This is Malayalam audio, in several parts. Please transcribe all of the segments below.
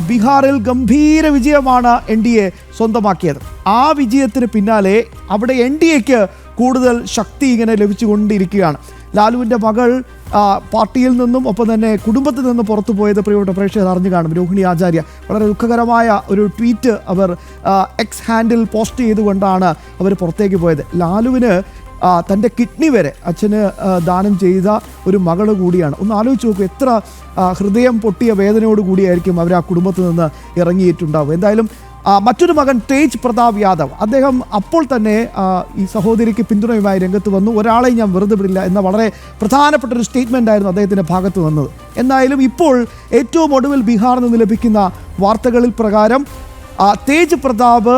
ബീഹാറിൽ ഗംഭീര വിജയമാണ് NDA സ്വന്തമാക്കിയത്. ആ വിജയത്തിന് പിന്നാലെ അവിടെ NDAക്ക് കൂടുതൽ ശക്തി ഇങ്ങനെ ലഭിച്ചുകൊണ്ടിരിക്കുകയാണ്. ലാലുവിൻ്റെ മകൾ പാർട്ടിയിൽ നിന്നും ഒപ്പം തന്നെ കുടുംബത്തിൽ നിന്നും പുറത്തു പോയത് പ്രിയപ്പെട്ട പ്രേക്ഷകർ അറിഞ്ഞു കാണും. രോഹിണി ആചാര്യ വളരെ ദുഃഖകരമായ ഒരു ട്വീറ്റ് അവർ എക്സ് ഹാൻഡിൽ പോസ്റ്റ് ചെയ്തുകൊണ്ടാണ് അവർ പുറത്തേക്ക് പോയത്. ലാലുവിന് തൻ്റെ കിഡ്നി വരെ അച്ഛന് ദാനം ചെയ്ത ഒരു മകൾ കൂടിയാണ്. ഒന്ന് ആലോചിച്ച് നോക്കൂ, എത്ര ഹൃദയം പൊട്ടിയ വേദനയോട് കൂടിയായിരിക്കും അവർ ആ കുടുംബത്തിൽ നിന്ന് ഇറങ്ങിയിട്ടുണ്ടാവും. എന്തായാലും മറ്റൊരു മകൻ തേജ് പ്രതാപ് യാദവ്, അദ്ദേഹം അപ്പോൾ തന്നെ ഈ സഹോദരിക്ക് പിന്തുണയുമായി രംഗത്ത് വന്നു. ഒരാളെയും ഞാൻ വെറുതെ വിടില്ല എന്ന വളരെ പ്രധാനപ്പെട്ട ഒരു സ്റ്റേറ്റ്മെൻ്റ് ആയിരുന്നു അദ്ദേഹത്തിൻ്റെ ഭാഗത്ത് വന്നത്. എന്നാലും ഇപ്പോൾ ഏറ്റവും ഒടുവിൽ ബീഹാറിൽ നിന്ന് ലഭിക്കുന്ന വാർത്തകളിൽ പ്രകാരം തേജ് പ്രതാപ്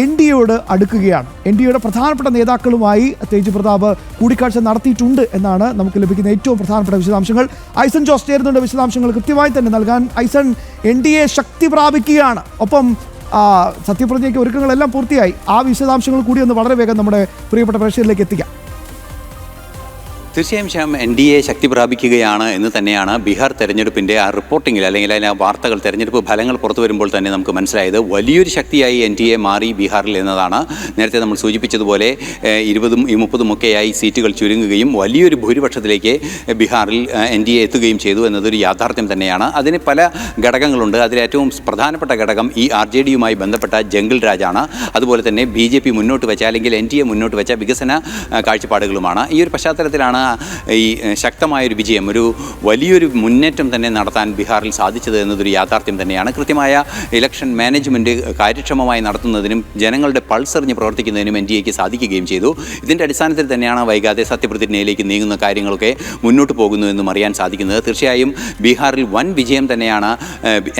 NDAയോട് അടുക്കുകയാണ്. NDAയുടെ പ്രധാനപ്പെട്ട നേതാക്കളുമായി തേജ് പ്രതാപ് കൂടിക്കാഴ്ച നടത്തിയിട്ടുണ്ട് എന്നാണ് നമുക്ക് ലഭിക്കുന്ന ഏറ്റവും പ്രധാനപ്പെട്ട വിശദാംശങ്ങൾ. ഐസൺ ജോസ് ചേരുന്നുണ്ട് വിശദാംശങ്ങൾ കൃത്യമായി തന്നെ നൽകാൻ. ഐസൺ, NDA ശക്തി പ്രാപിക്കുകയാണ്, ഒപ്പം സത്യപ്രതിജ്ഞയ്ക്ക് ഒരുക്കങ്ങളെല്ലാം പൂർത്തിയായി. ആ വിശദാംശങ്ങൾ കൂടി ഒന്ന് വളരെ വേഗം നമ്മുടെ പ്രിയപ്പെട്ട പ്രേക്ഷകരിലേക്ക് എത്തിക്കാം. തീർച്ചയായും ശ്യാം, NDA ശക്തി പ്രാപിക്കുകയാണ് എന്ന് തന്നെയാണ് ബീഹാർ തെരഞ്ഞെടുപ്പിൻ്റെ ആ റിപ്പോർട്ടിങ്ങിൽ അല്ലെങ്കിൽ അതിലെ വാർത്തകൾ, തെരഞ്ഞെടുപ്പ് ഫലങ്ങൾ പുറത്തു വരുമ്പോൾ തന്നെ നമുക്ക് മനസ്സിലായത് വലിയൊരു ശക്തിയായി NDA മാറി ബീഹാറിൽ എന്നതാണ്. നേരത്തെ നമ്മൾ സൂചിപ്പിച്ചതുപോലെ 20ഉം 30ഉം ഒക്കെയായി സീറ്റുകൾ ചുരുങ്ങുകയും വലിയൊരു ഭൂരിപക്ഷത്തിലേക്ക് ബീഹാറിൽ NDA എത്തുകയും ചെയ്തു എന്നതൊരു യാഥാർത്ഥ്യം തന്നെയാണ്. അതിന് പല ഘടകങ്ങളുണ്ട്. അതിലേറ്റവും പ്രധാനപ്പെട്ട ഘടകം ഈ RJDയുമായി ബന്ധപ്പെട്ട ജംഗിൾ രാജാണ്. അതുപോലെ തന്നെ BJP മുന്നോട്ട് വെച്ച അല്ലെങ്കിൽ NDA മുന്നോട്ട് വെച്ച വികസന കാഴ്ചപ്പാടുകളുമാണ്. ഈ ഒരു പശ്ചാത്തലത്തിലാണ് ഈ ശക്തമായൊരു വിജയം, ഒരു വലിയൊരു മുന്നേറ്റം തന്നെ നടത്താൻ ബീഹാറിൽ സാധിച്ചത് എന്നതൊരു യാഥാർത്ഥ്യം തന്നെയാണ്. കൃത്യമായ ഇലക്ഷൻ മാനേജ്മെൻറ്റ് കാര്യക്ഷമമായി നടത്തുന്നതിനും ജനങ്ങളുടെ പൾസ് അറിഞ്ഞ് പ്രവർത്തിക്കുന്നതിനും NDAക്ക് സാധിക്കുകയും ചെയ്തു. ഇതിൻ്റെ അടിസ്ഥാനത്തിൽ തന്നെയാണ് വൈകാതെ സത്യപ്രതിജ്ഞയിലേക്ക് നീങ്ങുന്ന കാര്യങ്ങളൊക്കെ മുന്നോട്ട് പോകുന്നു എന്നും അറിയാൻ സാധിക്കുന്നത്. തീർച്ചയായും ബീഹാറിൽ വൻ വിജയം തന്നെയാണ്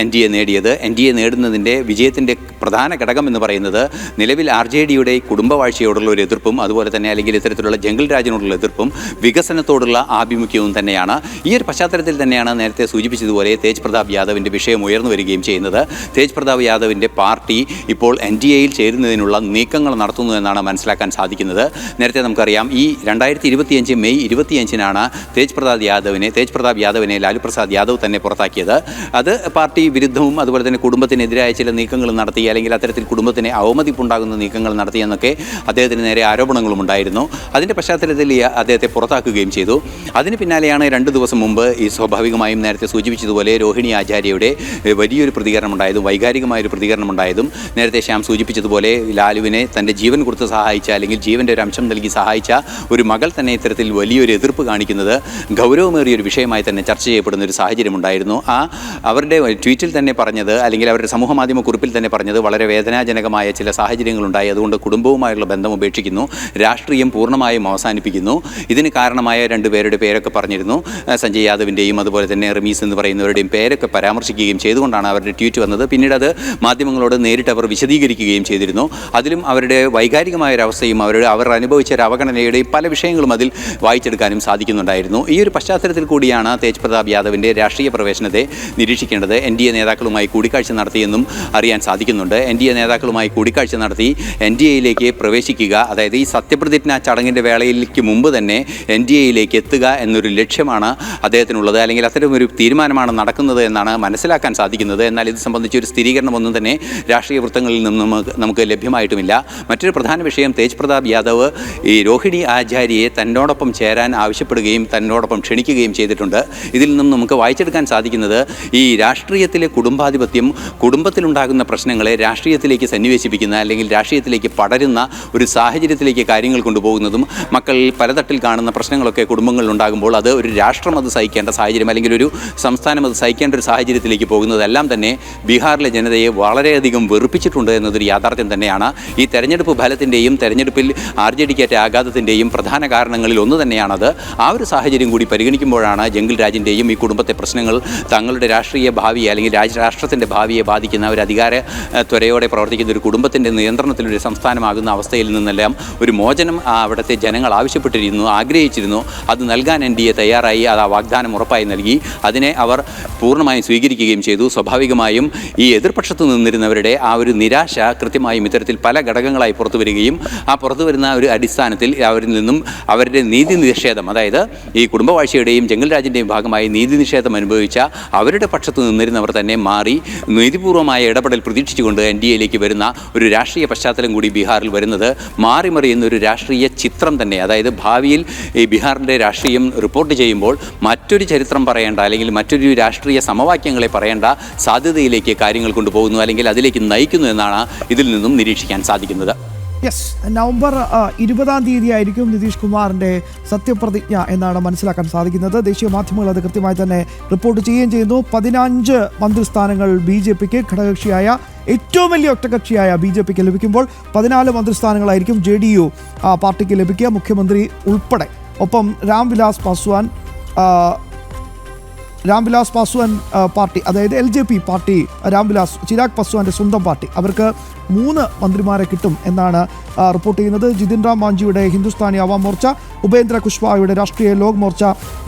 NDA നേടിയത്. NDA നേടുന്നതിൻ്റെ വിജയത്തിൻ്റെ പ്രധാന ഘടകം എന്ന് പറയുന്നത് നിലവിൽ RJDയുടെ കുടുംബവാഴ്ചയോടുള്ള ഒരു എതിർപ്പും അതുപോലെ തന്നെ അല്ലെങ്കിൽ ഇത്തരത്തിലുള്ള ജംഗിൾ രാജിനോടുള്ള എതിർപ്പും വികസനത്തോടുള്ള ആഭിമുഖ്യവും തന്നെയാണ്. ഈ ഒരു പശ്ചാത്തലത്തിൽ തന്നെയാണ് നേരത്തെ സൂചിപ്പിച്ചതുപോലെ തേജ് പ്രതാപ് യാദവിൻ്റെ വിഷയം ഉയർന്നു വരികയും ചെയ്യുന്നത്. തേജ് പ്രതാപ് യാദവിൻ്റെ പാർട്ടി ഇപ്പോൾ NDAയിൽ ചേരുന്നതിനുള്ള നീക്കങ്ങൾ നടത്തുന്നു എന്നാണ് മനസ്സിലാക്കാൻ സാധിക്കുന്നത്. നേരത്തെ നമുക്കറിയാം, ഈ 2025 മെയ് 25-നാണ് തേജ് പ്രതാപ് യാദവിനെ ലാലു പ്രസാദ് യാദവ് തന്നെ പുറത്താക്കിയത്. അത് പാർട്ടി വിരുദ്ധവും അതുപോലെ തന്നെ കുടുംബത്തിനെതിരായ ചില നീക്കങ്ങൾ നടത്തി, അല്ലെങ്കിൽ അത്തരത്തിൽ കുടുംബത്തിന് അവമതിപ്പുണ്ടാകുന്ന നീക്കങ്ങൾ നടത്തിയെന്നൊക്കെ അദ്ദേഹത്തിന് നേരെ ആരോപണങ്ങളും ഉണ്ടായിരുന്നു. അതിൻ്റെ പശ്ചാത്തലത്തിൽ അദ്ദേഹത്തെ പുറത്താക്കുകയും ചെയ്തു. അതിന് പിന്നാലെയാണ് 2 ദിവസം മുമ്പ് ഈ സ്വാഭാവികമായും നേരത്തെ സൂചിപ്പിച്ചതുപോലെ രോഹിണി ആചാര്യയുടെ വലിയൊരു പ്രതികരണമുണ്ടായതും വൈകാരികമായൊരു പ്രതികരണമുണ്ടായതും. നേരത്തെ ശ്യാം സൂചിപ്പിച്ചതുപോലെ ലാലുവിനെ തൻ്റെ ജീവൻ കൊടുത്ത് സഹായിച്ച അല്ലെങ്കിൽ ജീവൻ്റെ ഒരു അംശം നൽകി സഹായിച്ച ഒരു മകൾ തന്നെ ഇത്തരത്തിൽ വലിയൊരു എതിർപ്പ് കാണിക്കുന്നത് ഗൗരവമേറിയൊരു വിഷയമായി തന്നെ ചർച്ച ചെയ്യപ്പെടുന്ന ഒരു സാഹചര്യമുണ്ടായിരുന്നു. അവരുടെ ട്വീറ്റിൽ തന്നെ പറഞ്ഞത്, അല്ലെങ്കിൽ അവരുടെ സമൂഹമാധ്യമ കുറിപ്പിൽ തന്നെ പറഞ്ഞത്, വളരെ വേദനാജനകമായ ചില സാഹചര്യങ്ങളുണ്ടായി, അതുകൊണ്ട് കുടുംബവുമായുള്ള ബന്ധം ഉപേക്ഷിക്കുന്നു, രാഷ്ട്രീയം പൂർണ്ണമായും അവസാനിപ്പിക്കുന്നു. ഇതിന് കാരണമായ 2 പേരുടെ പേരൊക്കെ പറഞ്ഞിരുന്നു. സഞ്ജയ് യാദവിൻ്റെയും അതുപോലെ തന്നെ റമീസ് എന്ന് പറയുന്നവരുടെയും പേരൊക്കെ പരാമർശിക്കുകയും ചെയ്തുകൊണ്ടാണ് അവരുടെ ട്വീറ്റ് വന്നത്. പിന്നീട് അത് മാധ്യമങ്ങളോട് നേരിട്ട് അവർ വിശദീകരിക്കുകയും ചെയ്തിരുന്നു. അതിലും അവരുടെ വൈകാരികമായൊരവസ്ഥയും അവർ അനുഭവിച്ച ഒരു അവഗണനയുടെയും പല വിഷയങ്ങളും അതിൽ വായിച്ചെടുക്കാനും സാധിക്കുന്നുണ്ടായിരുന്നു. ഈ ഒരു പശ്ചാത്തലത്തിൽ കൂടിയാണ് തേജ് പ്രതാപ് യാദവിൻ്റെ രാഷ്ട്രീയ പ്രവേശനത്തെ നിരീക്ഷിക്കേണ്ടത്. NDA നേതാക്കളുമായി കൂടിക്കാഴ്ച നടത്തിയെന്നും അറിയാൻ സാധിക്കുന്നുണ്ട്. NDA നേതാക്കളുമായി കൂടിക്കാഴ്ച നടത്തി NDAയിലേക്ക് പ്രവേശിക്കുക, അതായത് ഈ സത്യപ്രതിജ്ഞ ചടങ്ങിൻ്റെ വേളയിലേക്ക് മുമ്പ് തന്നെ NDAയിലേക്ക് എത്തുക എന്നൊരു ലക്ഷ്യമാണ് അദ്ദേഹത്തിനുള്ളത്, അല്ലെങ്കിൽ അത്തരം ഒരു തീരുമാനമാണ് നടക്കുന്നത് എന്നാണ് മനസ്സിലാക്കാൻ സാധിക്കുന്നത്. എന്നാൽ ഇത് സംബന്ധിച്ചൊരു സ്ഥിരീകരണമൊന്നും തന്നെ രാഷ്ട്രീയ വൃത്തങ്ങളിൽ നിന്നും നമുക്ക് ലഭ്യമായിട്ടുമില്ല. മറ്റൊരു പ്രധാന വിഷയം, തേജ് പ്രതാപ് യാദവ് ഈ രോഹിണി ആചാര്യയെ തന്നോടൊപ്പം ചേരാൻ ആവശ്യപ്പെടുകയും തന്നോടൊപ്പം ക്ഷണിക്കുകയും ചെയ്തിട്ടുണ്ട്. ഇതിൽ നിന്നും നമുക്ക് വായിച്ചെടുക്കാൻ സാധിക്കുന്നത്, ഈ രാഷ്ട്രീയത്തിലെ കുടുംബാധിപത്യം, കുടുംബത്തിലുണ്ടാകുന്ന പ്രശ്നങ്ങളെ രാഷ്ട്രീയത്തിലേക്ക് സന്നിവേശിപ്പിക്കുന്ന അല്ലെങ്കിൽ രാഷ്ട്രീയത്തിലേക്ക് പടരുന്ന ഒരു സാഹചര്യത്തിലേക്ക് കാര്യങ്ങൾ കൊണ്ടുപോകുന്നതും, മക്കൾ പലതട്ടിൽ കാണുന്ന പ്രശ്നങ്ങളൊക്കെ കുടുംബങ്ങളിൽ ഉണ്ടാകുമ്പോൾ അത് ഒരു രാഷ്ട്രം അത് സഹിക്കേണ്ട സാഹചര്യം, അല്ലെങ്കിൽ ഒരു സംസ്ഥാനം അത് സഹിക്കേണ്ട ഒരു സാഹചര്യത്തിലേക്ക് പോകുന്നതെല്ലാം തന്നെ ബീഹാറിലെ ജനതയെ വളരെയധികം വെറുപ്പിച്ചിട്ടുണ്ട് എന്നതൊരു യാഥാർത്ഥ്യം തന്നെയാണ്. ഈ തെരഞ്ഞെടുപ്പ് ഫലത്തിൻ്റെയും തെരഞ്ഞെടുപ്പിൽ RJDക്കേറ്റ ആഘാതത്തിൻ്റെയും പ്രധാന കാരണങ്ങളിൽ ഒന്ന് തന്നെയാണത്. ആ ഒരു സാഹചര്യം കൂടി പരിഗണിക്കുമ്പോഴാണ് ജംഗിൾ രാജിൻ്റെയും ഈ കുടുംബത്തെ പ്രശ്നങ്ങൾ തങ്ങളുടെ രാഷ്ട്രീയ ഭാവിയെ അല്ലെങ്കിൽ രാഷ്ട്രത്തിൻ്റെ ഭാവിയെ ബാധിക്കുന്ന ഒരു അധികാര ത്വരയോടെ പ്രവർത്തിക്കുന്ന ഒരു കുടുംബത്തിൻ്റെ നിയന്ത്രണത്തിലൊരു സംസ്ഥാനമാകുന്ന അവസ്ഥയിൽ നിന്നെല്ലാം ഒരു മോചനം അവിടുത്തെ ജനങ്ങൾ ആവശ്യപ്പെട്ടിരുന്നു, ആഗ്രഹിച്ചിരുന്നു. പ്രഖ്യാപിച്ചിരുന്നു അത് നൽകാൻ NDA തയ്യാറായി. അത് ആ വാഗ്ദാനം ഉറപ്പായി നൽകി. അതിനെ അവർ പൂർണ്ണമായും സ്വീകരിക്കുകയും ചെയ്തു. സ്വാഭാവികമായും ഈ എതിർപക്ഷത്ത് നിന്നിരുന്നവരുടെ ആ ഒരു നിരാശ കൃത്യമായും ഇത്തരത്തിൽ പല ഘടകങ്ങളായി പുറത്തു വരികയും ആ പുറത്തു വരുന്ന ഒരു അടിസ്ഥാനത്തിൽ അവരിൽ നിന്നും അവരുടെ നീതി നിഷേധം, അതായത് ഈ കുടുംബവാഴ്ചയുടെയും ജംഗൽ രാജിൻ്റെയും ഭാഗമായി നീതി നിഷേധം അനുഭവിച്ച അവരുടെ പക്ഷത്ത് നിന്നിരുന്നവർ തന്നെ മാറി നീതിപൂർവമായ ഇടപെടൽ പ്രതീക്ഷിച്ചുകൊണ്ട് NDAയിലേക്ക് വരുന്ന ഒരു രാഷ്ട്രീയ പശ്ചാത്തലം കൂടി ബീഹാറിൽ വരുന്നത് മാറിമറിയുന്ന ഒരു രാഷ്ട്രീയ ചിത്രം തന്നെ. അതായത് ഭാവിയിൽ ഈ ബീഹാറിൻ്റെ രാഷ്ട്രീയം റിപ്പോർട്ട് ചെയ്യുമ്പോൾ മറ്റൊരു ചരിത്രം പറയേണ്ട അല്ലെങ്കിൽ മറ്റൊരു രാഷ്ട്രീയ സമവാക്യങ്ങളെ പറയേണ്ട സാധ്യതയിലേക്ക് കാര്യങ്ങൾ കൊണ്ടുപോകുന്നു അല്ലെങ്കിൽ അതിലേക്ക് നയിക്കുന്നു എന്നാണ് ഇതിൽ നിന്നും നിരീക്ഷിക്കാൻ സാധിക്കുന്നത്. യെസ്, നവംബർ 20-ാം തീയതി ആയിരിക്കും നിതീഷ് കുമാറിൻ്റെ സത്യപ്രതിജ്ഞ എന്നാണ് മനസ്സിലാക്കാൻ സാധിക്കുന്നത്. ദേശീയ മാധ്യമങ്ങൾ അത് കൃത്യമായി തന്നെ റിപ്പോർട്ട് ചെയ്യുകയും ചെയ്യുന്നു. 15 മന്ത്രിസ്ഥാനങ്ങൾ BJPക്ക്, ഘടകകക്ഷിയായ ഏറ്റവും വലിയ ഒറ്റകക്ഷിയായ BJPക്ക് ലഭിക്കുമ്പോൾ 14 മന്ത്രിസ്ഥാനങ്ങളായിരിക്കും JDU പാർട്ടിക്ക് ലഭിക്കുക, മുഖ്യമന്ത്രി ഉൾപ്പെടെ. ഒപ്പം രാംവിലാസ് പാസ്വാൻ പാർട്ടി, അതായത് LJP പാർട്ടി, ചിരാഗ് പാസ്വാന്റെ സ്വന്തം പാർട്ടി, അവർക്ക് 3 മന്ത്രിമാരെ കിട്ടും എന്നാണ് റിപ്പോർട്ട് ചെയ്യുന്നത്. ജിതിൻ റാം മാഞ്ചിയുടെ ഹിന്ദുസ്ഥാനി അവാം മോർച്ച, ഉപേന്ദ്ര കുശ്വാഹയുടെ രാഷ്ട്രീയ ലോക് മോർച്ച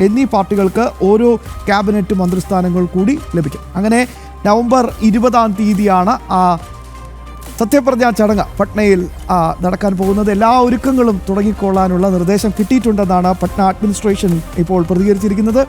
എന്നീ പാർട്ടികൾക്ക് ഓരോ ക്യാബിനറ്റ് മന്ത്രിസ്ഥാനങ്ങൾ കൂടി ലഭിക്കും. അങ്ങനെ നവംബർ 20-ാം തീയതിയാണ് ആ സത്യപ്രതിജ്ഞാ ചടങ്ങ് പട്നയിൽ നടക്കാൻ പോകുന്നത്. എല്ലാ ഒരുക്കങ്ങളും തുടങ്ങിക്കൊള്ളാനുള്ള നിർദ്ദേശം കിട്ടിയിട്ടുണ്ടെന്നാണ് പട്ന അഡ്മിനിസ്ട്രേഷൻ ഇപ്പോൾ പ്രതികരിച്ചിരിക്കുന്നത്.